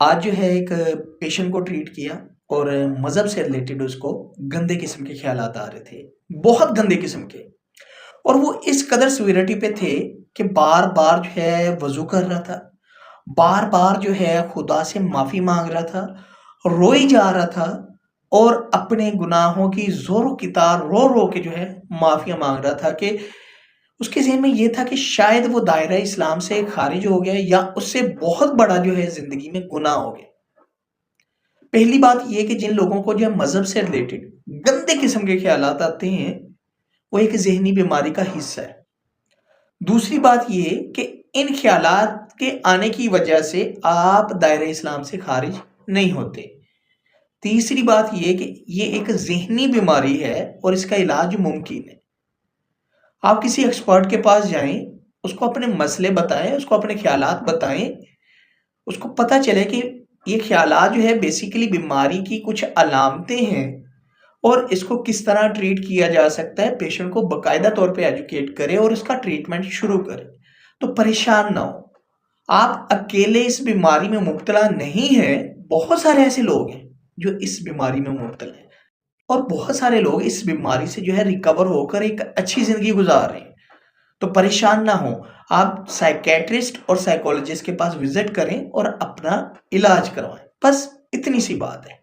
آج جو ہے ایک پیشنٹ کو ٹریٹ کیا اور مذہب سے ریلیٹڈ اس کو گندے قسم کے خیالات آ رہے تھے، بہت گندے قسم کے۔ اور وہ اس قدر سیویرٹی پہ تھے کہ بار بار جو ہے وضو کر رہا تھا، بار بار جو ہے خدا سے معافی مانگ رہا تھا، روئی جا رہا تھا اور اپنے گناہوں کی زور و کتار رو رو کے جو ہے معافیا مانگ رہا تھا کہ اس کے ذہن میں یہ تھا کہ شاید وہ دائرہ اسلام سے خارج ہو گیا یا اس سے بہت بڑا جو ہے زندگی میں گناہ ہو گیا۔ پہلی بات یہ کہ جن لوگوں کو جو ہے مذہب سے ریلیٹڈ گندے قسم کے خیالات آتے ہیں وہ ایک ذہنی بیماری کا حصہ ہے۔ دوسری بات یہ کہ ان خیالات کے آنے کی وجہ سے آپ دائرہ اسلام سے خارج نہیں ہوتے۔ تیسری بات یہ کہ یہ ایک ذہنی بیماری ہے اور اس کا علاج ممکن ہے۔ آپ کسی ایکسپرٹ کے پاس جائیں، اس کو اپنے مسئلے بتائیں، اس کو اپنے خیالات بتائیں، اس کو پتہ چلے کہ یہ خیالات جو ہے بیسیکلی بیماری کی کچھ علامتیں ہیں اور اس کو کس طرح ٹریٹ کیا جا سکتا ہے۔ پیشنٹ کو باقاعدہ طور پہ ایجوکیٹ کرے اور اس کا ٹریٹمنٹ شروع کرے تو پریشان نہ ہو۔ آپ اکیلے اس بیماری میں مبتلا نہیں ہیں، بہت سارے ایسے لوگ ہیں جو اس بیماری میں مبتلا ہیں اور بہت سارے لوگ اس بیماری سے جو ہے ریکور ہو کر ایک اچھی زندگی گزار رہے ہیں۔ تو پریشان نہ ہوں، آپ سائیکیٹرسٹ اور سائیکولوجسٹ کے پاس وزٹ کریں اور اپنا علاج کروائیں، بس اتنی سی بات ہے۔